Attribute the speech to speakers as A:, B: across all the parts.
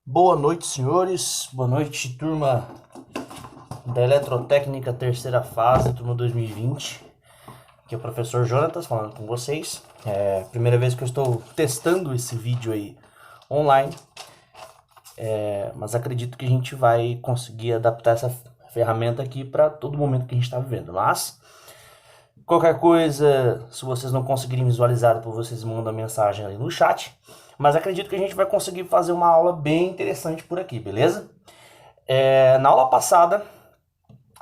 A: Boa noite, senhores. Boa noite, turma da Eletrotécnica Terceira Fase, turma 2020. Aqui é o professor Jonatas falando com vocês. É a primeira vez que eu estou testando esse vídeo aí online, mas acredito que a gente vai conseguir adaptar essa ferramenta aqui para todo momento que a gente está vivendo. Mas qualquer coisa, se vocês não conseguirem visualizar, depois vocês mandam mensagem ali no chat. Mas acredito que a gente vai conseguir fazer uma aula bem interessante por aqui, beleza? Na aula passada,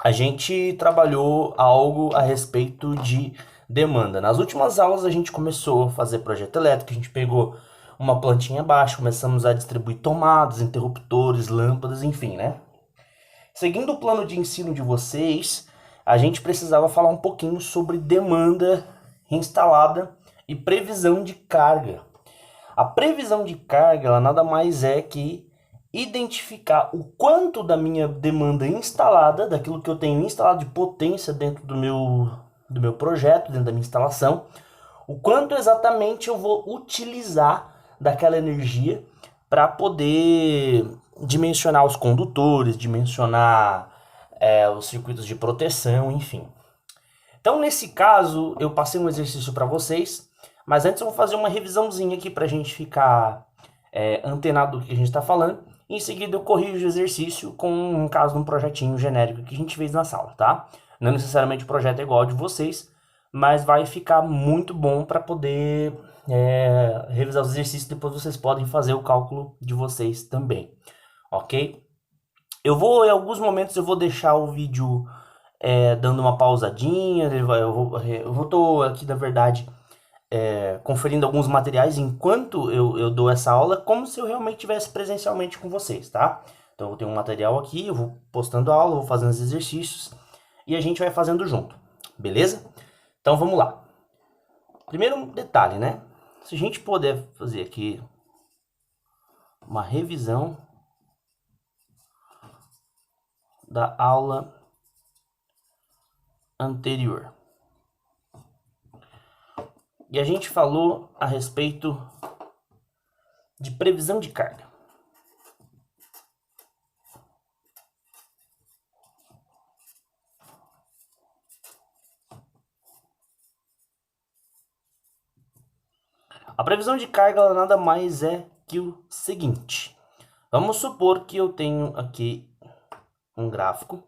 A: a gente trabalhou algo a respeito de demanda. Nas últimas aulas, a gente começou a fazer projeto elétrico, a gente pegou uma plantinha abaixo, começamos a distribuir tomadas, interruptores, lâmpadas, enfim, né? Seguindo o plano de ensino de vocês, a gente precisava falar um pouquinho sobre demanda instalada e previsão de carga. A previsão de carga, ela nada mais é que identificar o quanto da minha demanda instalada, daquilo que eu tenho instalado de potência dentro do meu projeto, dentro da minha instalação, o quanto exatamente eu vou utilizar daquela energia para poder dimensionar os condutores, dimensionar os circuitos de proteção, enfim. Então, nesse caso, eu passei um exercício para vocês, mas antes eu vou fazer uma revisãozinha aqui para a gente ficar antenado do que a gente está falando. Em seguida, eu corrijo o exercício com um caso de um projetinho genérico que a gente fez na sala, tá? Não necessariamente o projeto é igual ao de vocês, mas vai ficar muito bom para poder revisar os exercícios. Depois vocês podem fazer o cálculo de vocês também, ok? Em alguns momentos, eu vou deixar o vídeo dando uma pausadinha. Tô aqui, na verdade, conferindo alguns materiais enquanto eu dou essa aula, como se eu realmente estivesse presencialmente com vocês, tá? Então eu tenho um material aqui, eu vou postando a aula, vou fazendo os exercícios e a gente vai fazendo junto, beleza? Então vamos lá. Primeiro detalhe, né? Se a gente puder fazer aqui uma revisão da aula anterior. E a gente falou a respeito de previsão de carga. A previsão de carga ela nada mais é que o seguinte. Vamos supor que eu tenho aqui um gráfico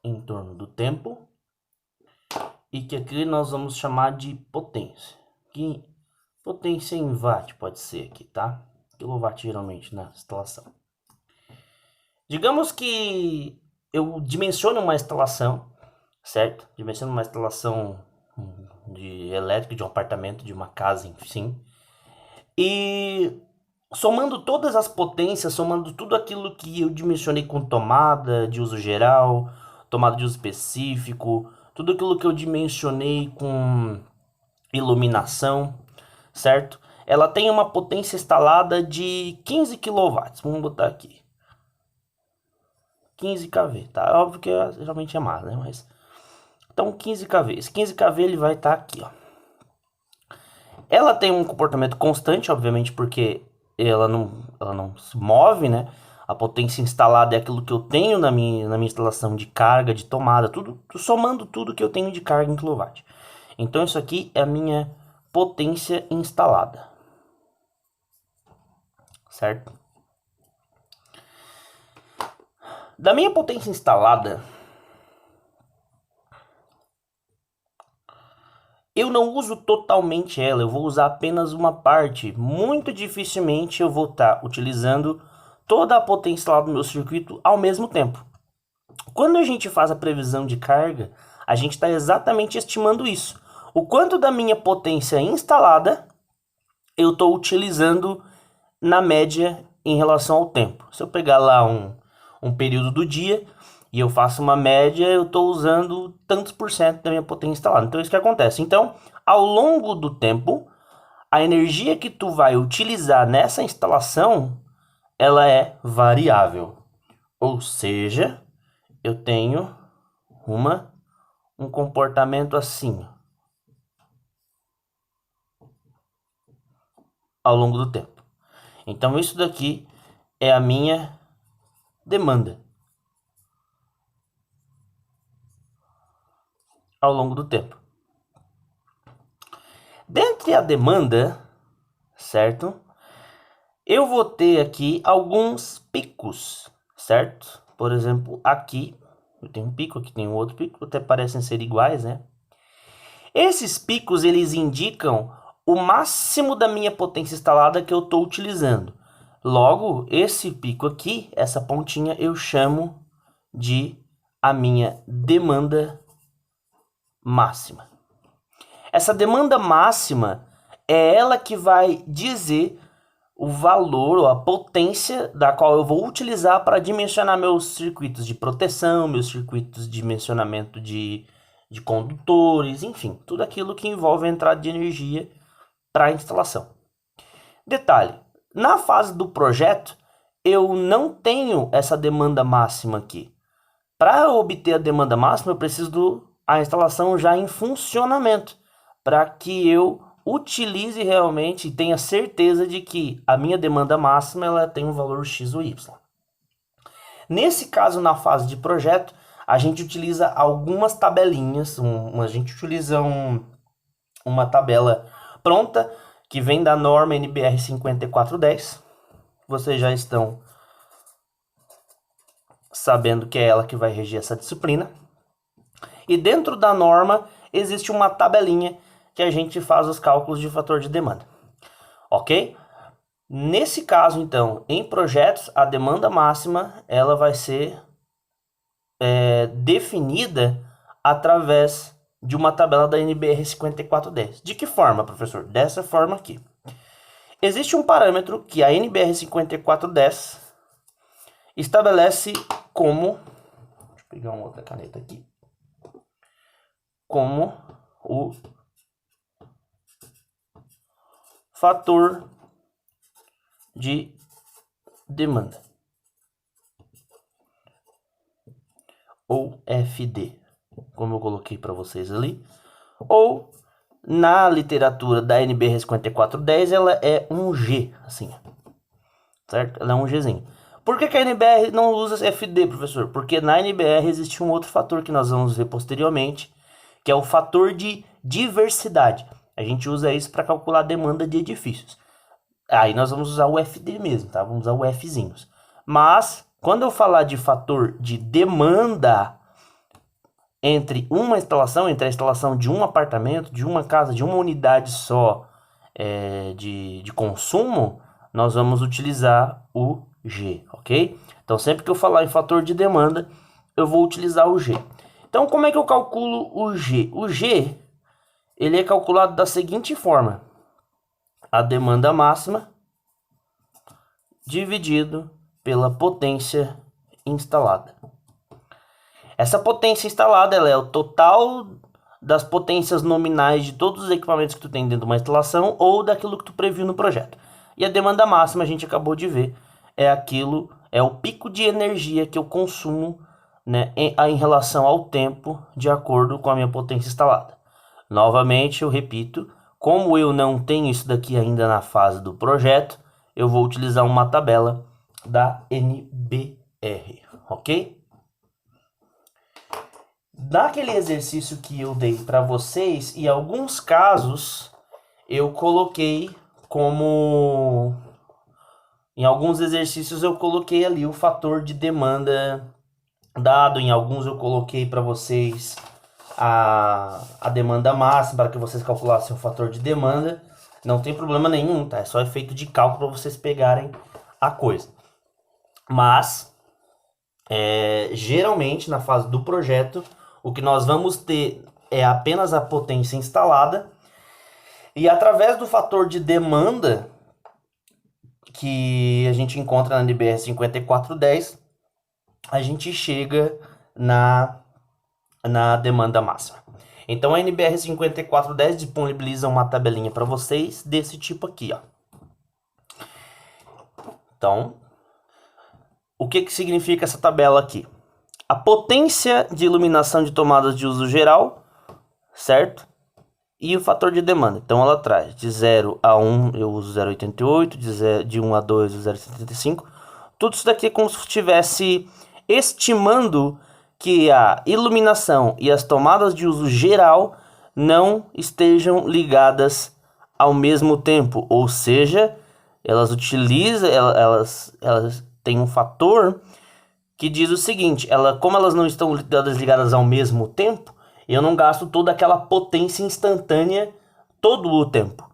A: em torno do tempo e que aqui nós vamos chamar de potência. Que potência em watt pode ser aqui, tá? Quilowatt geralmente na instalação. Digamos que eu dimensiono uma instalação, certo? Dimensiono uma instalação de elétrico de um apartamento, de uma casa, enfim. E somando todas as potências, somando tudo aquilo que eu dimensionei com tomada de uso geral, tomada de uso específico, tudo aquilo que eu dimensionei com iluminação, certo? Ela tem uma potência instalada de 15 kW. Vamos botar aqui. 15 kV, tá? Óbvio que geralmente é mais, né? Mas então 15 kV. Esse 15 kV ele vai estar aqui, ó. Ela tem um comportamento constante, obviamente, porque ela não se move, né? A potência instalada é aquilo que eu tenho na minha instalação de carga, de tomada, tudo, somando tudo que eu tenho de carga em quilowatt. Então isso aqui é a minha potência instalada, certo? Da minha potência instalada, eu não uso totalmente ela, eu vou usar apenas uma parte. Muito dificilmente eu vou estar utilizando toda a potência instalada no meu circuito ao mesmo tempo. Quando a gente faz a previsão de carga, a gente está exatamente estimando isso. O quanto da minha potência instalada eu estou utilizando na média em relação ao tempo. Se eu pegar lá um período do dia e eu faço uma média, eu estou usando tantos por cento da minha potência instalada. Então, é isso que acontece. Então, ao longo do tempo, a energia que tu vai utilizar nessa instalação, ela é variável. Ou seja, eu tenho um comportamento assim. ao longo do tempo. Então isso daqui é a minha demanda ao longo do tempo. Dentre a demanda, certo? Eu vou ter aqui alguns picos, certo? Por exemplo, aqui eu tenho um pico, aqui tem um outro pico, até parecem ser iguais, né? Esses picos, eles indicam o máximo da minha potência instalada que eu estou utilizando. Logo, esse pico aqui, essa pontinha, eu chamo de a minha demanda máxima. Essa demanda máxima é ela que vai dizer o valor ou a potência da qual eu vou utilizar para dimensionar meus circuitos de proteção, meus circuitos de dimensionamento de condutores, enfim, tudo aquilo que envolve a entrada de energia para a instalação. Detalhe, na fase do projeto, eu não tenho essa demanda máxima aqui. Para obter a demanda máxima, eu preciso da instalação já em funcionamento, para que eu utilize realmente e tenha certeza de que a minha demanda máxima ela tem um valor X ou Y. Nesse caso, na fase de projeto, a gente utiliza algumas tabelinhas, a gente utiliza uma tabela pronta que vem da norma NBR 5410. Vocês já estão sabendo que é ela que vai reger essa disciplina. E dentro da norma existe uma tabelinha que a gente faz os cálculos de fator de demanda, ok? Nesse caso, então, em projetos, a demanda máxima ela vai ser definida através de uma tabela da NBR 5410. De que forma, professor? Dessa forma aqui. Existe um parâmetro que a NBR 5410 estabelece como... Deixa eu pegar uma outra caneta aqui. Como o fator de demanda, ou FD, como eu coloquei para vocês ali, ou na literatura da NBR 5410 ela é um G, assim, certo? Ela é um Gzinho. Por que a NBR não usa FD, professor? Porque na NBR existe um outro fator que nós vamos ver posteriormente, que é o fator de diversidade. A gente usa isso para calcular a demanda de edifícios. Aí nós vamos usar o FD mesmo, tá? Vamos usar o Fzinhos. Mas, quando eu falar de fator de demanda entre uma instalação, entre a instalação de um apartamento, de uma casa, de uma unidade só de consumo, nós vamos utilizar o G, ok? Então, sempre que eu falar em fator de demanda, eu vou utilizar o G. Então, como é que eu calculo o G? O G, ele é calculado da seguinte forma. A demanda máxima dividido pela potência instalada. Essa potência instalada ela é o total das potências nominais de todos os equipamentos que tu tem dentro de uma instalação ou daquilo que tu previu no projeto. E a demanda máxima, a gente acabou de ver, é o pico de energia que eu consumo, né, em relação ao tempo, de acordo com a minha potência instalada. Novamente, eu repito, como eu não tenho isso daqui ainda na fase do projeto, eu vou utilizar uma tabela da NBR, ok? Naquele exercício que eu dei para vocês, em alguns casos, eu coloquei como... Em alguns exercícios eu coloquei ali o fator de demanda dado, em alguns eu coloquei para vocês a demanda máxima para que vocês calculassem o fator de demanda. Não tem problema nenhum, tá? É só efeito de cálculo para vocês pegarem a coisa. Mas, geralmente, na fase do projeto, o que nós vamos ter é apenas a potência instalada. E através do fator de demanda que a gente encontra na NBR 5410, a gente chega na demanda máxima. Então a NBR 5410 disponibiliza uma tabelinha para vocês desse tipo aqui, ó. Então, o que significa essa tabela aqui? A potência de iluminação de tomadas de uso geral, certo? e o fator de demanda. Então ela traz de 0 a 1 eu uso 0,88, de 1 a 2 eu uso 0,75. Tudo isso daqui é como se estivesse estimando que a iluminação e as tomadas de uso geral não estejam ligadas ao mesmo tempo, ou seja, elas utilizam, elas têm um fator que diz o seguinte, como elas não estão ligadas ao mesmo tempo, eu não gasto toda aquela potência instantânea todo o tempo.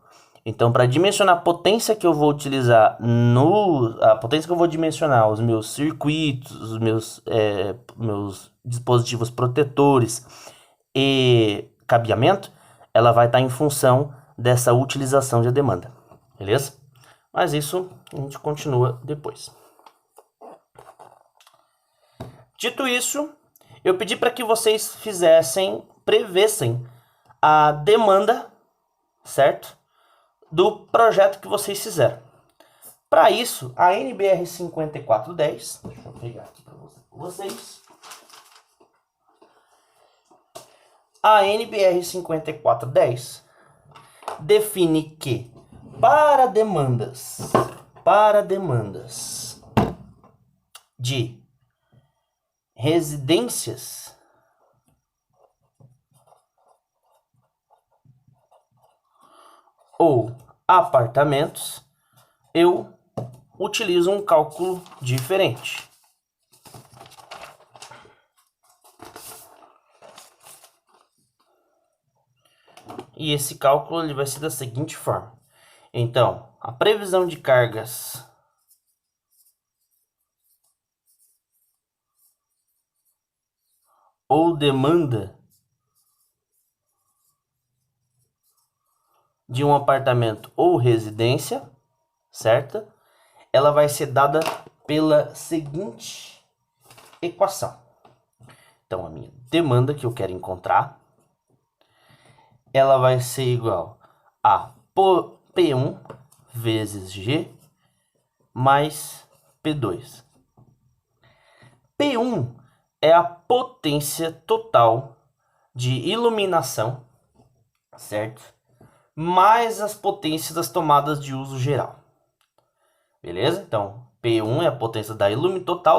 A: Então, para dimensionar a potência que eu vou utilizar a potência que eu vou dimensionar os meus circuitos, os meus dispositivos protetores e cabeamento, ela vai estar em função dessa utilização de demanda, beleza? Mas isso a gente continua depois. Dito isso, eu pedi para que vocês prevessem a demanda, certo? Do projeto que vocês fizeram. Para isso, a NBR 5410, deixa eu pegar aqui para vocês. A NBR 5410 define que para demandas de residências ou apartamentos, eu utilizo um cálculo diferente. E esse cálculo ele vai ser da seguinte forma. Então, a previsão de cargas ou demanda de um apartamento ou residência, certo? Ela vai ser dada pela seguinte equação. Então, a minha demanda que eu quero encontrar, ela vai ser igual a P1 vezes G mais P2. P1 é a potência total de iluminação, certo? Mais as potências das tomadas de uso geral. Beleza? Então, P1 é a potência total da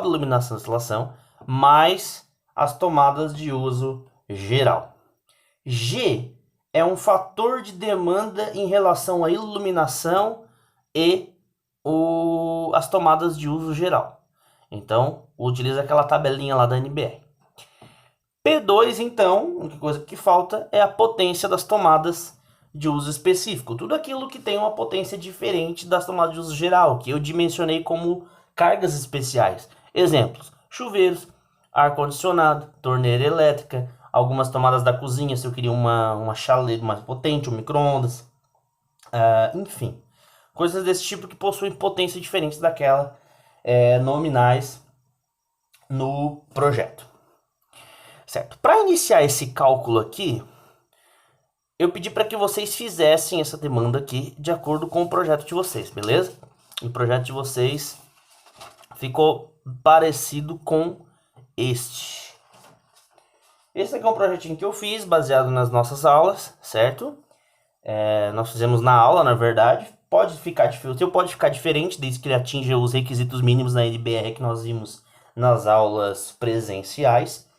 A: iluminação da instalação, mais as tomadas de uso geral. G é um fator de demanda em relação à iluminação e as tomadas de uso geral. Então, utiliza aquela tabelinha lá da NBR. P2, então, a única coisa que falta é a potência das tomadas de uso específico. Tudo aquilo que tem uma potência diferente das tomadas de uso geral, que eu dimensionei como cargas especiais. Exemplos: chuveiros, ar-condicionado, torneira elétrica, algumas tomadas da cozinha, se eu queria uma chaleira mais potente, um micro-ondas, enfim. Coisas desse tipo que possuem potência diferente daquela nominais no projeto. Certo? Para iniciar esse cálculo aqui, eu pedi para que vocês fizessem essa demanda aqui de acordo com o projeto de vocês, beleza? O projeto de vocês ficou parecido com este. Esse aqui é um projetinho que eu fiz baseado nas nossas aulas, certo? Nós fizemos na aula, na verdade. Pode ficar diferente, desde que ele atinja os requisitos mínimos na NBR que nós vimos nas aulas presenciais.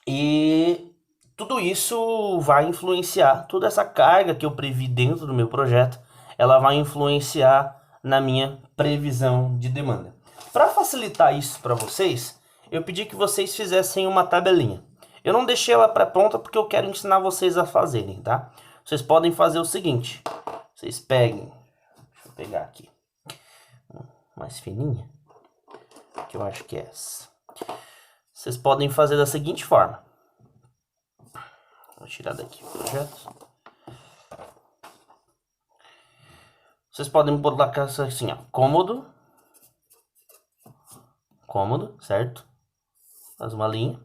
A: E tudo isso vai influenciar, toda essa carga que eu previ dentro do meu projeto, ela vai influenciar na minha previsão de demanda. Para facilitar isso para vocês, eu pedi que vocês fizessem uma tabelinha. Eu não deixei ela pré-pronta porque eu quero ensinar vocês a fazerem, tá? Vocês podem fazer o seguinte, vocês peguem, deixa eu pegar aqui, mais fininha, que eu acho que é essa. Vocês podem fazer da seguinte forma. Vou tirar daqui o projeto. Vocês podem colocar assim, ó, cômodo, certo? Faz uma linha.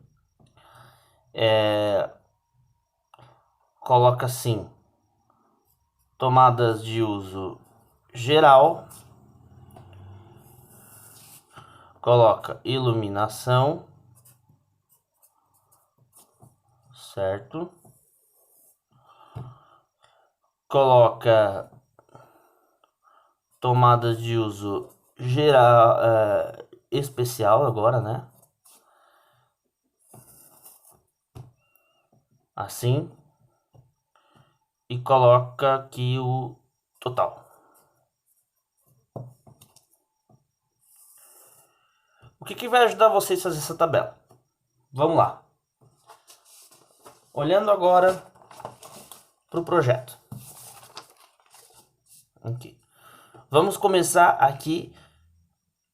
A: Coloca assim, tomadas de uso geral. Coloca iluminação, certo? coloca tomadas de uso geral, especial agora, né? Assim. E coloca aqui o total. O que vai ajudar vocês a fazer essa tabela? Vamos lá. Olhando agora para o projeto. Okay. Vamos começar aqui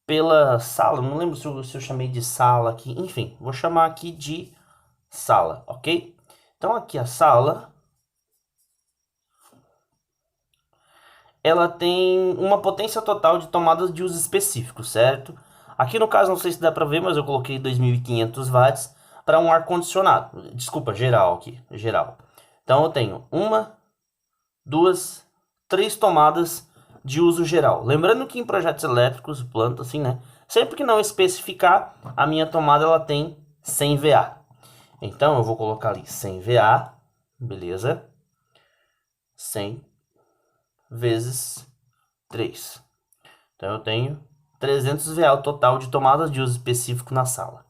A: pela sala. Não lembro se eu chamei de sala aqui. Enfim, vou chamar aqui de sala, ok? Então aqui a sala, ela tem uma potência total de tomadas de uso específico, certo? Aqui no caso, não sei se dá para ver, mas eu coloquei 2.500 watts para um ar-condicionado. Desculpa, geral aqui, geral. Então eu tenho 1, 2, 3 tomadas de uso geral. Lembrando que em projetos elétricos, planta assim, né? Sempre que não especificar, a minha tomada ela tem 100 VA. Então eu vou colocar ali 100 VA, beleza? 100 vezes 3. Então eu tenho 300 VA o total de tomadas de uso específico na sala.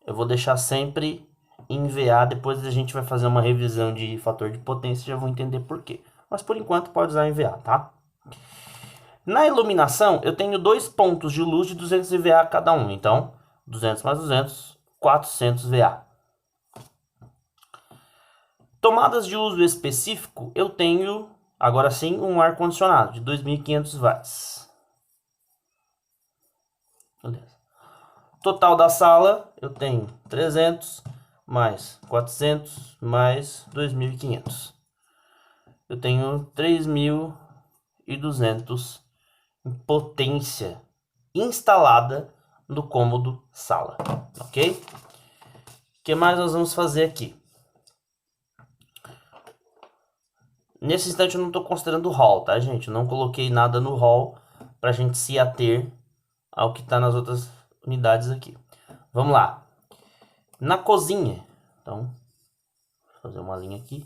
A: Eu vou deixar sempre em VA, depois a gente vai fazer uma revisão de fator de potência e já vou entender por quê. Mas por enquanto pode usar em VA, tá? Na iluminação, eu tenho 2 pontos de luz de 200 VA cada um. Então, 200 mais 200, 400 VA. Tomadas de uso específico, eu tenho, agora sim, um ar-condicionado de 2.500 watts. Beleza. Total da sala, eu tenho 300 mais 400 mais 2.500. Eu tenho 3.200 em potência instalada no cômodo sala, ok? O que mais nós vamos fazer aqui? Nesse instante eu não estou considerando o hall, tá, gente? Eu não coloquei nada no hall para a gente se ater ao que está nas outras unidades aqui. Vamos lá. Na cozinha, então, vou fazer uma linha aqui.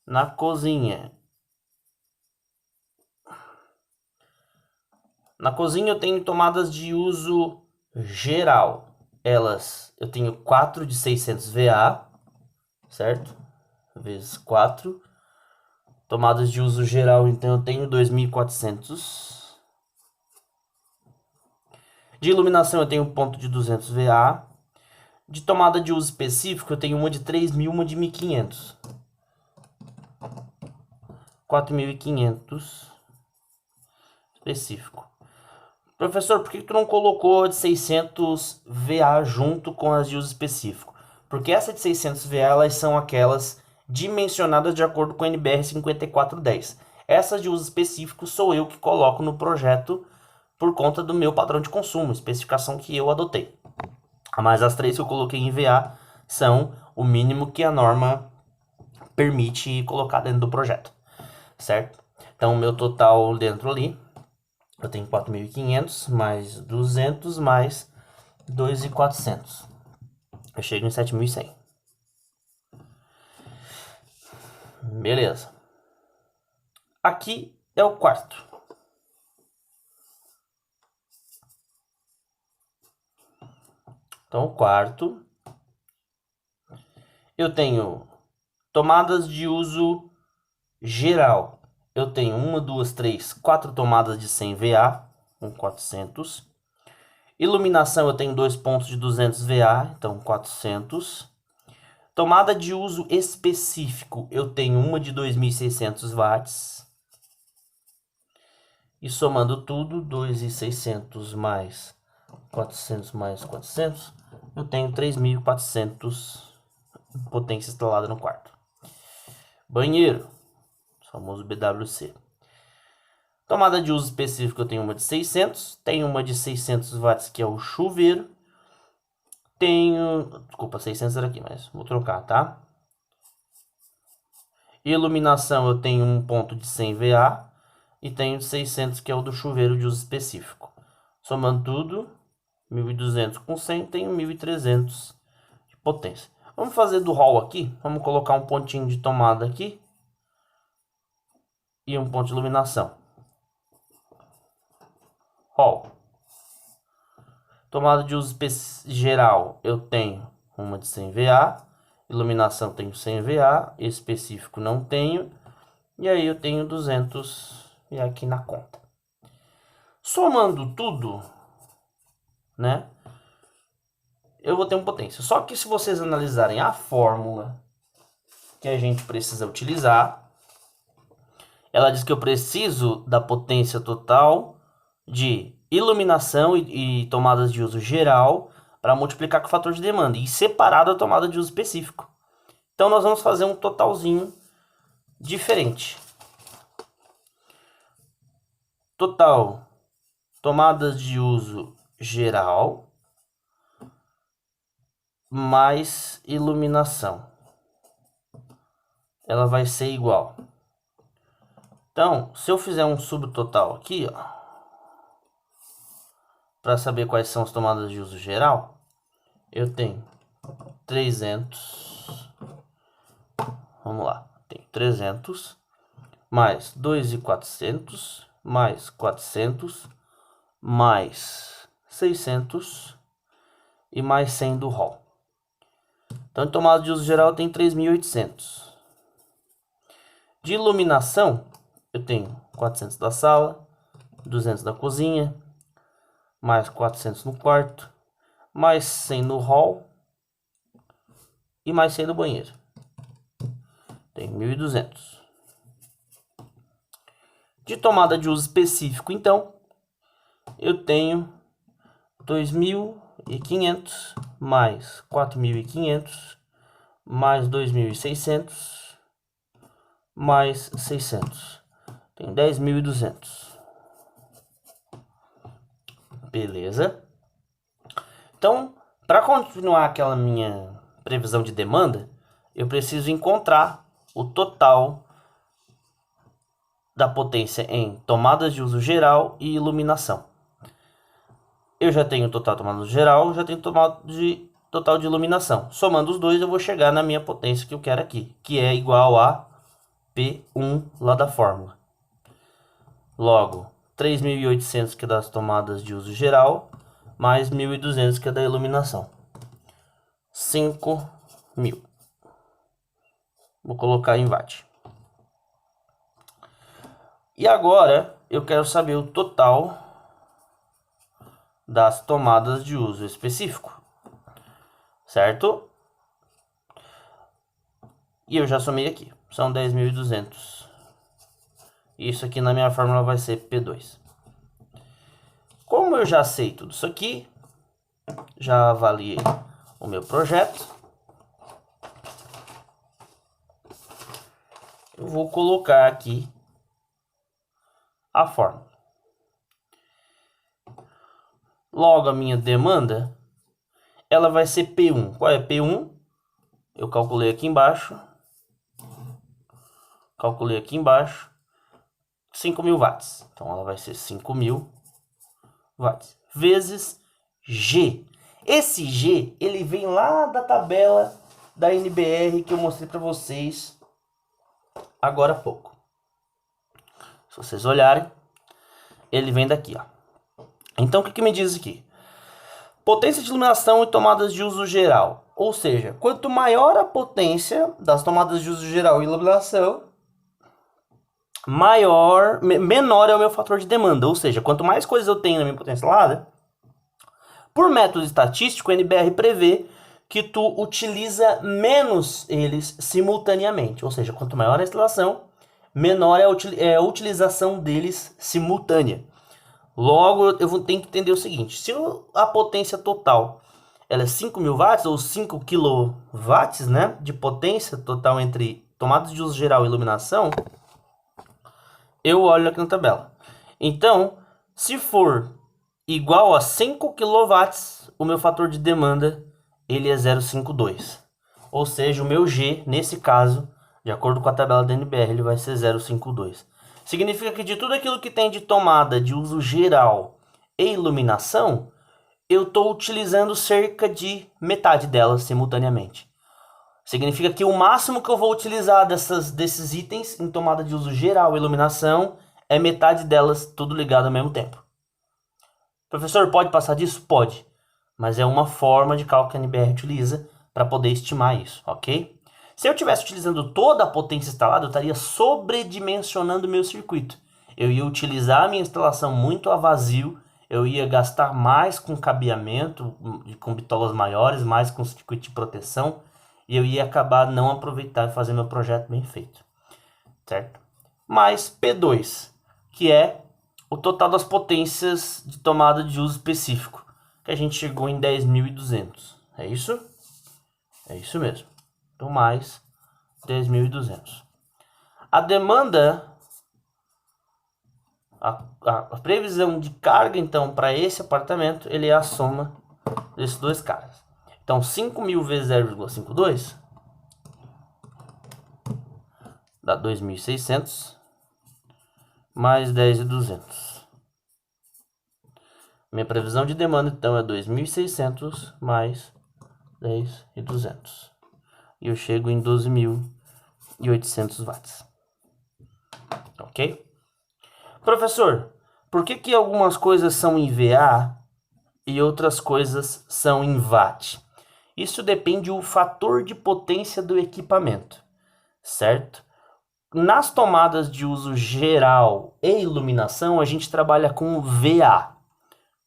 A: Na cozinha. Na cozinha eu tenho tomadas de uso geral. Elas, eu tenho 4 de 600 VA, certo? Vezes 4. Tomadas de uso geral, então eu tenho 2.400. De iluminação eu tenho um ponto de 200 VA. De tomada de uso específico eu tenho uma de 3.000 e uma de 1.500. 4.500 específico. Professor, por que tu não colocou a de 600 VA junto com as de uso específico? Porque essa de 600 VA elas são aquelas dimensionadas de acordo com a NBR 5410. Essas de uso específico sou eu que coloco no projeto por conta do meu padrão de consumo, especificação que eu adotei. Mas as 3 que eu coloquei em VA são o mínimo que a norma permite colocar dentro do projeto, certo? Então o meu total dentro ali, eu tenho 4.500 mais 200 mais 2.400. Eu chego em 7.100. Beleza. Aqui é o quarto. Então, o quarto. Eu tenho tomadas de uso geral. Eu tenho 1, 2, 3, 4 tomadas de 100 VA, com 400. Iluminação eu tenho 2 pontos de 200 VA, então 400. Tomada de uso específico, eu tenho uma de 2.600 watts. E somando tudo, 2.600 mais 400, eu tenho 3.400 potência instalada no quarto. Banheiro, famoso BWC. Tomada de uso específico, eu tenho uma de 600. Tenho uma de 600 watts, que é o chuveiro. Desculpa, 600 era aqui, mas vou trocar, tá? Iluminação, eu tenho um ponto de 100 VA. E tenho 600, que é o do chuveiro de uso específico. Somando tudo, 1.200 com 100, tenho 1.300 de potência. Vamos fazer do hall aqui. Vamos colocar um pontinho de tomada aqui. e um ponto de iluminação. Hall. Tomada de uso geral, eu tenho uma de 100 VA. Iluminação tenho 100 VA. Específico não tenho. E aí eu tenho 200 e aqui na conta. Somando tudo, né? Eu vou ter uma potência. Só que se vocês analisarem a fórmula que a gente precisa utilizar, ela diz que eu preciso da potência total de iluminação e tomadas de uso geral para multiplicar com o fator de demanda e separado a tomada de uso específico. Então nós vamos fazer um totalzinho diferente. Total tomadas de uso geral mais iluminação. Ela vai ser igual. Então, se eu fizer um subtotal aqui, ó, para saber quais são as tomadas de uso geral, eu tenho 300. Vamos lá. Tenho 300 mais 2.400 mais 400 mais 600 e mais 100 do hall. Então, em tomada de uso geral, eu tenho 3.800. De iluminação, eu tenho 400 da sala, 200 da cozinha, mais 400 no quarto, mais 100 no hall e mais 100 no banheiro. Tem 1.200. De tomada de uso específico, então, eu tenho 2.500 mais 4.500 mais 2.600 mais 600. Tem 10.200. Beleza? Então, para continuar aquela minha previsão de demanda, eu preciso encontrar o total da potência em tomadas de uso geral e iluminação. Eu já tenho total tomada de uso geral, já tenho total de iluminação. Somando os dois, eu vou chegar na minha potência que eu quero aqui, que é igual a P1 lá da fórmula. Logo, 3.800 que é das tomadas de uso geral, mais 1.200 que é da iluminação. 5.000. Vou colocar em watt. E agora, eu quero saber o total das tomadas de uso específico. Certo? E eu já somei aqui. São 10.200. Isso aqui na minha fórmula vai ser P2. Como eu já sei tudo isso aqui, já avaliei o meu projeto, eu vou colocar aqui a fórmula. Logo, a minha demanda, ela vai ser P1. Qual é P1? Eu calculei aqui embaixo. 5.000 watts. Então, ela vai ser 5.000 watts. Vezes G. Esse G, ele vem lá da tabela da NBR que eu mostrei para vocês agora há pouco. Se vocês olharem, ele vem daqui, ó. Então, o que me diz aqui? Potência de iluminação e tomadas de uso geral. Ou seja, quanto maior a potência das tomadas de uso geral e iluminação, menor é o meu fator de demanda. Ou seja, quanto mais coisas eu tenho na minha potência instalada, por método estatístico, o NBR prevê que tu utiliza menos eles simultaneamente. Ou seja, quanto maior a instalação, menor é a utilização deles simultânea. Logo, eu vou ter que entender o seguinte: se a potência total ela é 5.000 watts ou 5 kW, né, de potência total entre tomadas de uso geral e iluminação, eu olho aqui na tabela. Então, se for igual a 5 kW, o meu fator de demanda ele é 0,52. Ou seja, o meu G, nesse caso, de acordo com a tabela da NBR, ele vai ser 0,52. Significa que de tudo aquilo que tem de tomada de uso geral e iluminação, eu estou utilizando cerca de metade delas simultaneamente. Significa que o máximo que eu vou utilizar desses itens em tomada de uso geral e iluminação é metade delas tudo ligado ao mesmo tempo. Professor, pode passar disso? Pode. Mas é uma forma de cálculo que a NBR utiliza para poder estimar isso, ok? Se eu estivesse utilizando toda a potência instalada, eu estaria sobredimensionando o meu circuito. Eu ia utilizar a minha instalação muito a vazio, eu ia gastar mais com cabeamento, com bitolas maiores, mais com circuito de proteção, e eu ia acabar não aproveitar e fazer meu projeto bem feito, certo? Mais P2, que é o total das potências de tomada de uso específico, que a gente chegou em 10.200, é isso? É isso mesmo, então mais 10.200. A demanda, a previsão de carga, então, para esse apartamento, ele é a soma desses dois caras. Então, 5.000 vezes 0,52 dá 2.600 mais 10.200. Minha previsão de demanda, então, é 2.600 mais 10.200. E eu chego em 12.800 watts. Ok? Professor, por que algumas coisas são em VA e outras coisas são em watt? Isso depende do fator de potência do equipamento, certo? Nas tomadas de uso geral e iluminação, a gente trabalha com VA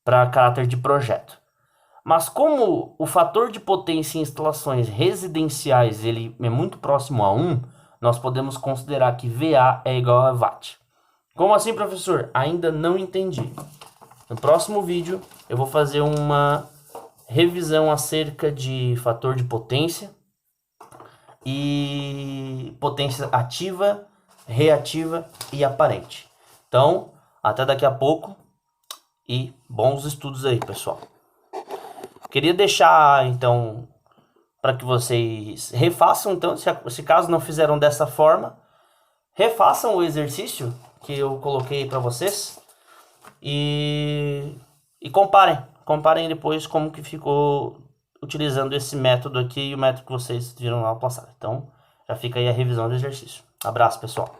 A: para caráter de projeto. Mas como o fator de potência em instalações residenciais ele é muito próximo a 1, nós podemos considerar que VA é igual a watt. Como assim, professor? Ainda não entendi. No próximo vídeo eu vou fazer uma revisão acerca de fator de potência e potência ativa, reativa e aparente. Então, até daqui a pouco e bons estudos aí, pessoal. Queria deixar, então, para que vocês refaçam, então, se caso não fizeram dessa forma, refaçam o exercício que eu coloquei para vocês e comparem depois como que ficou utilizando esse método aqui e o método que vocês viram lá no passado. Então, já fica aí a revisão do exercício. Abraço, pessoal.